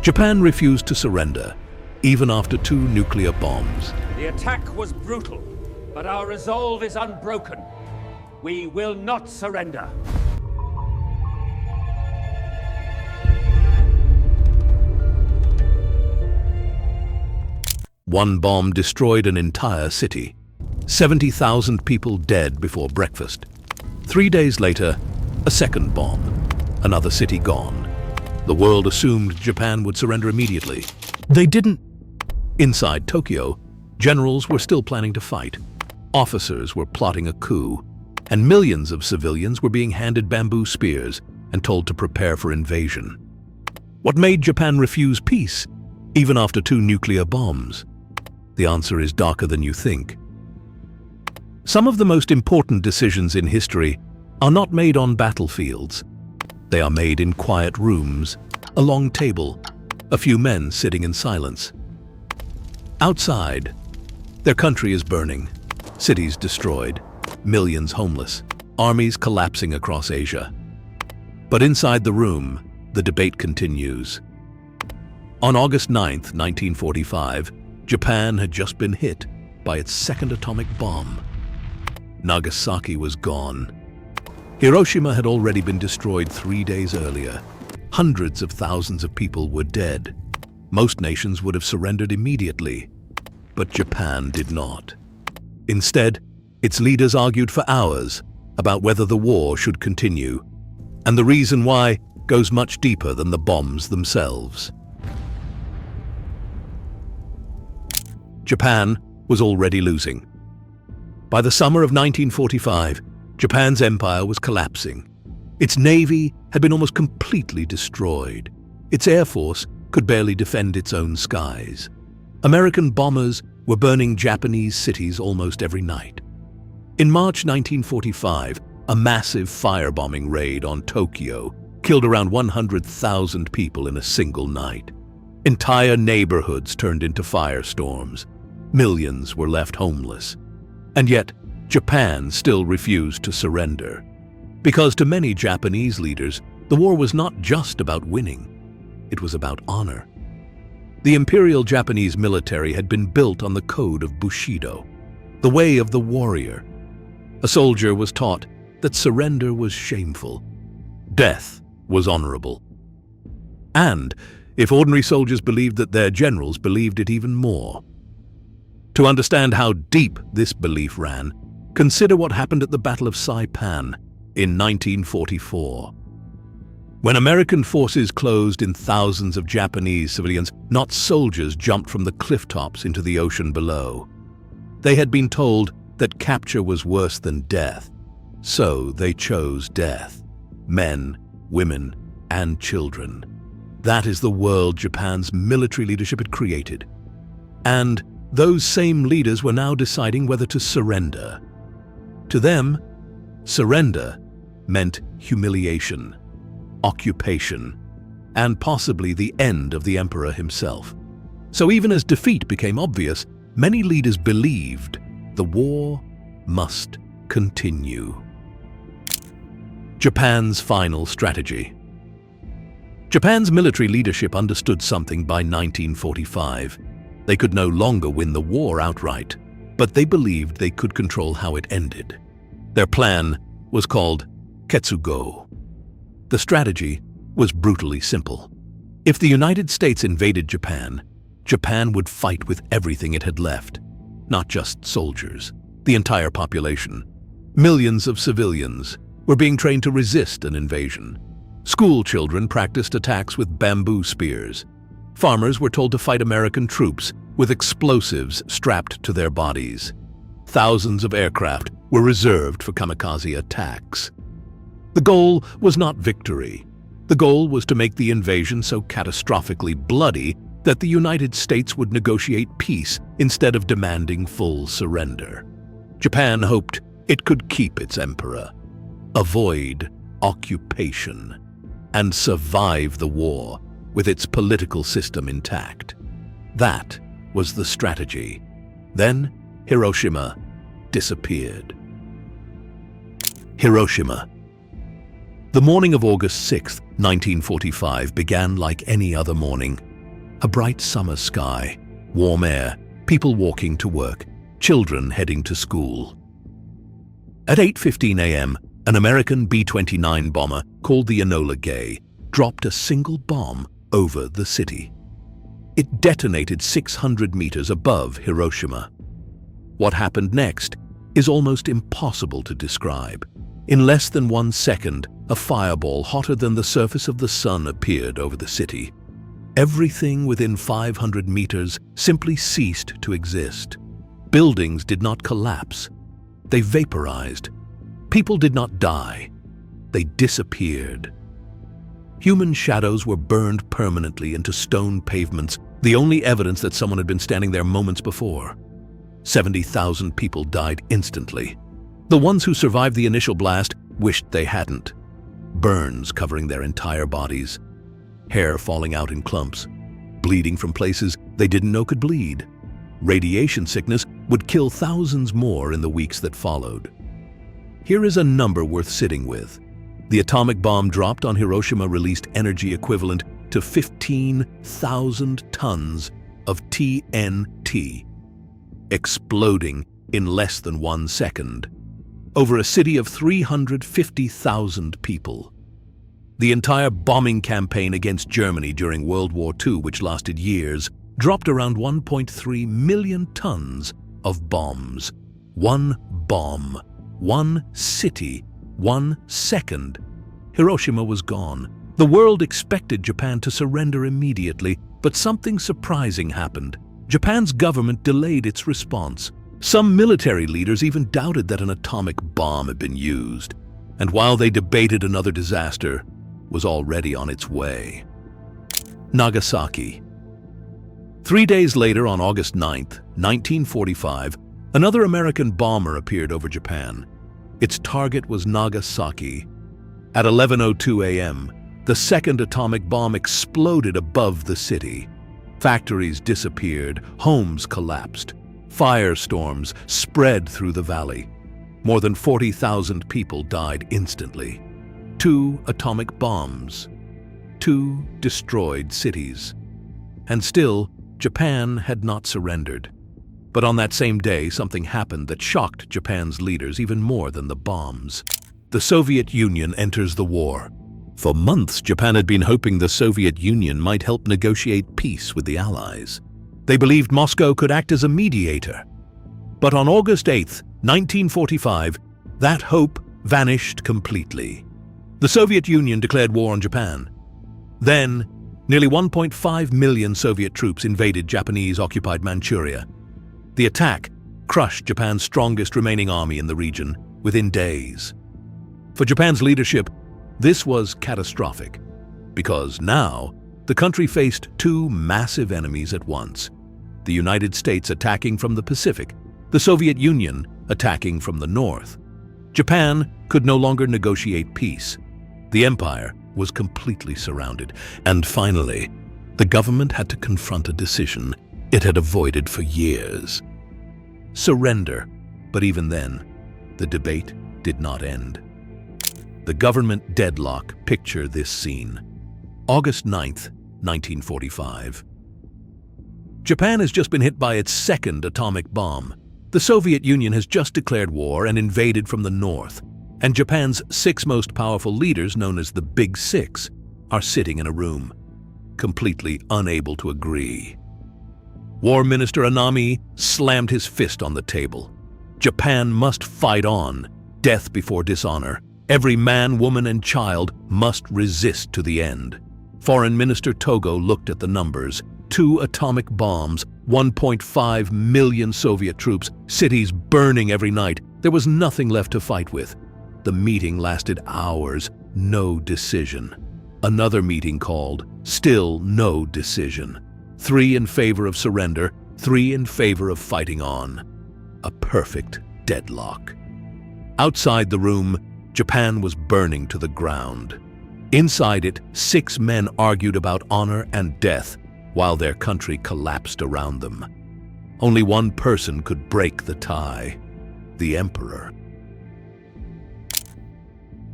Japan refused to surrender, even after 2 nuclear bombs. The attack was brutal, but our resolve is unbroken. We will not surrender. One bomb destroyed an entire city. 70,000 people dead before breakfast. 3 days later, a second bomb. Another city gone. The world assumed Japan would surrender immediately. They didn't. Inside Tokyo, generals were still planning to fight. Officers were plotting a coup, and millions of civilians were being handed bamboo spears and told to prepare for invasion. What made Japan refuse peace, even after 2 nuclear bombs? The answer is darker than you think. Some of the most important decisions in history are not made on battlefields. They are made in quiet rooms, a long table, a few men sitting in silence. Outside, their country is burning, cities destroyed, millions homeless, armies collapsing across Asia. But inside the room, the debate continues. On August 9, 1945, Japan had just been hit by its second atomic bomb. Nagasaki was gone. Hiroshima had already been destroyed 3 days earlier. Hundreds of thousands of people were dead. Most nations would have surrendered immediately, but Japan did not. Instead, its leaders argued for hours about whether the war should continue, and the reason why goes much deeper than the bombs themselves. Japan was already losing. By the summer of 1945, Japan's empire was collapsing. Its navy had been almost completely destroyed. Its air force could barely defend its own skies. American bombers were burning Japanese cities almost every night. In March 1945, a massive firebombing raid on Tokyo killed around 100,000 people in a single night. Entire neighborhoods turned into firestorms. Millions were left homeless. And yet, Japan still refused to surrender. Because to many Japanese leaders, the war was not just about winning. It was about honor. The Imperial Japanese military had been built on the code of Bushido, the way of the warrior. A soldier was taught that surrender was shameful. Death was honorable. And if ordinary soldiers believed that their generals believed it even more. To understand how deep this belief ran, consider what happened at the Battle of Saipan in 1944. When American forces closed in thousands of Japanese civilians, not soldiers jumped from the cliff tops into the ocean below. They had been told that capture was worse than death, so they chose death. Men, women, and children. That is the world Japan's military leadership had created. And those same leaders were now deciding whether to surrender. To them, surrender meant humiliation, occupation, and possibly the end of the emperor himself. So even as defeat became obvious, many leaders believed the war must continue. Japan's final strategy. Japan's military leadership understood something by 1945. They could no longer win the war outright, but they believed they could control how it ended. Their plan was called Ketsugo. The strategy was brutally simple. If the United States invaded Japan, Japan would fight with everything it had left, not just soldiers, the entire population. Millions of civilians were being trained to resist an invasion. School children practiced attacks with bamboo spears. Farmers were told to fight American troops with explosives strapped to their bodies. Thousands of aircraft were reserved for kamikaze attacks. The goal was not victory. The goal was to make the invasion so catastrophically bloody that the United States would negotiate peace instead of demanding full surrender. Japan hoped it could keep its emperor, avoid occupation, and survive the war with its political system intact. That was the strategy. Then Hiroshima disappeared. Hiroshima. The morning of August 6, 1945 began like any other morning. A bright summer sky, warm air, people walking to work, children heading to school. At 8:15 a.m., an American B-29 bomber called the Enola Gay dropped a single bomb over the city. It detonated 600 meters above Hiroshima. What happened next is almost impossible to describe. In less than 1 second, a fireball hotter than the surface of the sun appeared over the city. Everything within 500 meters simply ceased to exist. Buildings did not collapse. They vaporized. People did not die. They disappeared. Human shadows were burned permanently into stone pavements, the only evidence that someone had been standing there moments before. 70,000 people died instantly. The ones who survived the initial blast wished they hadn't. Burns covering their entire bodies. Hair falling out in clumps. Bleeding from places they didn't know could bleed. Radiation sickness would kill thousands more in the weeks that followed. Here is a number worth sitting with. The atomic bomb dropped on Hiroshima released energy equivalent to 15,000 tons of TNT, exploding in less than 1 second, over a city of 350,000 people. The entire bombing campaign against Germany during World War II, which lasted years, dropped around 1.3 million tons of bombs. One bomb, one city, 1 second. Hiroshima was gone. The world expected Japan to surrender immediately, but something surprising happened. Japan's government delayed its response. Some military leaders even doubted that an atomic bomb had been used, and while they debated, another disaster was already on its way. Nagasaki. 3 days later, on August 9th, 1945, another American bomber appeared over Japan. Its target was Nagasaki. At 11:02 a.m., the second atomic bomb exploded above the city. Factories disappeared, homes collapsed. Firestorms spread through the valley. More than 40,000 people died instantly. 2 atomic bombs. 2 destroyed cities. And still, Japan had not surrendered. But on that same day, something happened that shocked Japan's leaders even more than the bombs. The Soviet Union enters the war. For months, Japan had been hoping the Soviet Union might help negotiate peace with the Allies. They believed Moscow could act as a mediator. But on August 8, 1945, that hope vanished completely. The Soviet Union declared war on Japan. Then, nearly 1.5 million Soviet troops invaded Japanese-occupied Manchuria. The attack crushed Japan's strongest remaining army in the region within days. For Japan's leadership, this was catastrophic, because now the country faced 2 massive enemies at once. The United States attacking from the Pacific, the Soviet Union attacking from the north. Japan could no longer negotiate peace. The empire was completely surrounded, and finally, the government had to confront a decision it had avoided for years. Surrender, but even then, the debate did not end. The government deadlock. Picture this scene. August 9th, 1945. Japan has just been hit by its second atomic bomb. The Soviet Union has just declared war and invaded from the north, and Japan's 6 most powerful leaders, known as the Big Six, are sitting in a room, completely unable to agree. War Minister Anami slammed his fist on the table. Japan must fight on, death before dishonor. Every man, woman, and child must resist to the end. Foreign Minister Togo looked at the numbers. 2 atomic bombs, 1.5 million Soviet troops, cities burning every night. There was nothing left to fight with. The meeting lasted hours, no decision. Another meeting called, still no decision. 3 in favor of surrender, 3 in favor of fighting on. A perfect deadlock. Outside the room, Japan was burning to the ground. Inside it, 6 men argued about honor and death while their country collapsed around them. Only one person could break the tie: the emperor.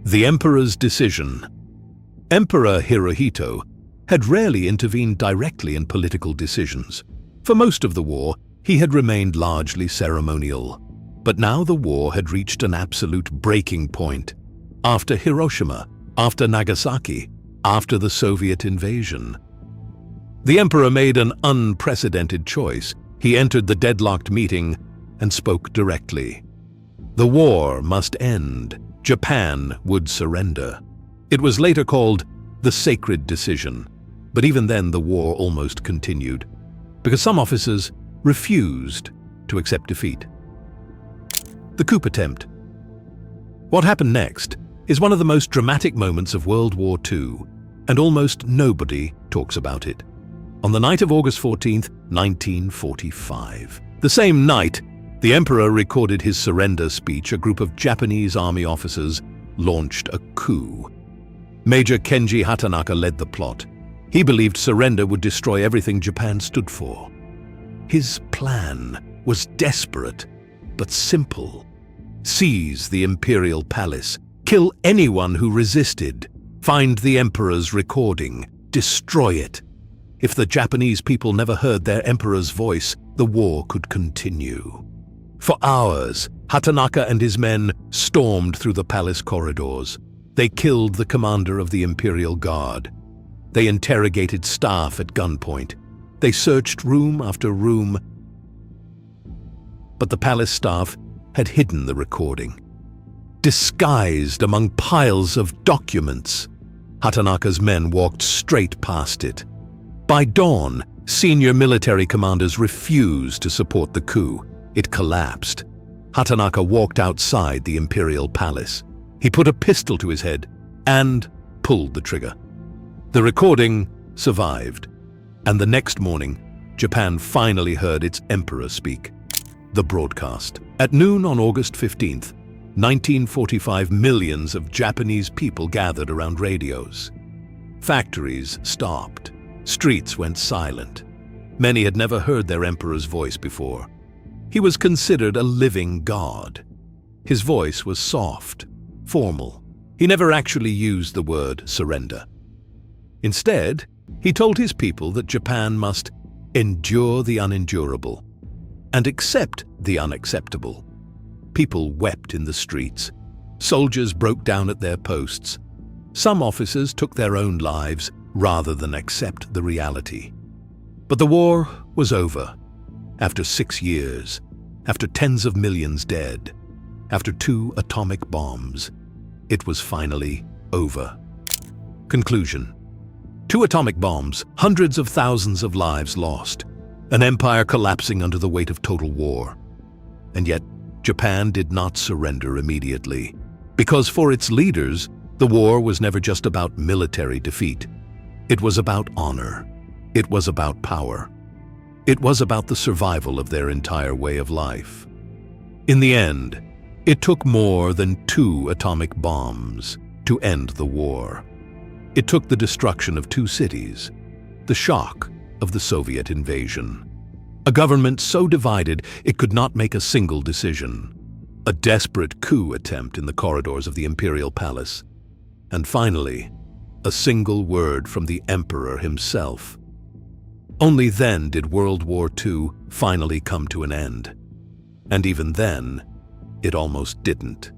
The emperor's decision. Emperor Hirohito had rarely intervened directly in political decisions. For most of the war, he had remained largely ceremonial. But now the war had reached an absolute breaking point. After Hiroshima, after Nagasaki, after the Soviet invasion. The emperor made an unprecedented choice. He entered the deadlocked meeting and spoke directly. The war must end. Japan would surrender. It was later called the sacred decision. But even then, the war almost continued, because some officers refused to accept defeat. The coup attempt. What happened next is one of the most dramatic moments of World War II, and almost nobody talks about it. On the night of August 14th, 1945. The same night, the emperor recorded his surrender speech. A group of Japanese army officers launched a coup. Major Kenji Hatanaka led the plot. He believed surrender would destroy everything Japan stood for. His plan was desperate, but simple. Seize the imperial palace, kill anyone who resisted, find the emperor's recording, destroy it. If the Japanese people never heard their emperor's voice, the war could continue. For hours, Hatanaka and his men stormed through the palace corridors. They killed the commander of the Imperial Guard. They interrogated staff at gunpoint. They searched room after room. But the palace staff had hidden the recording, disguised among piles of documents. Hatanaka's men walked straight past it. By dawn, senior military commanders refused to support the coup. It collapsed. Hatanaka walked outside the imperial palace. He put a pistol to his head and pulled the trigger. The recording survived, and the next morning, Japan finally heard its emperor speak. The broadcast. At noon on August 15th, 1945, millions of Japanese people gathered around radios. Factories stopped. Streets went silent. Many had never heard their emperor's voice before. He was considered a living god. His voice was soft, formal. He never actually used the word surrender. Instead, he told his people that Japan must endure the unendurable and accept the unacceptable. People wept in the streets. Soldiers broke down at their posts. Some officers took their own lives rather than accept the reality. But the war was over. After 6 years, after tens of millions dead, after 2 atomic bombs, it was finally over. Conclusion. 2 atomic bombs, hundreds of thousands of lives lost, an empire collapsing under the weight of total war. And yet, Japan did not surrender immediately, because for its leaders, the war was never just about military defeat. It was about honor. It was about power. It was about the survival of their entire way of life. In the end, it took more than 2 atomic bombs to end the war. It took the destruction of 2 cities, the shock of the Soviet invasion. A government so divided it could not make a single decision. A desperate coup attempt in the corridors of the imperial palace. And finally, a single word from the emperor himself. Only then did World War II finally come to an end. And even then, it almost didn't.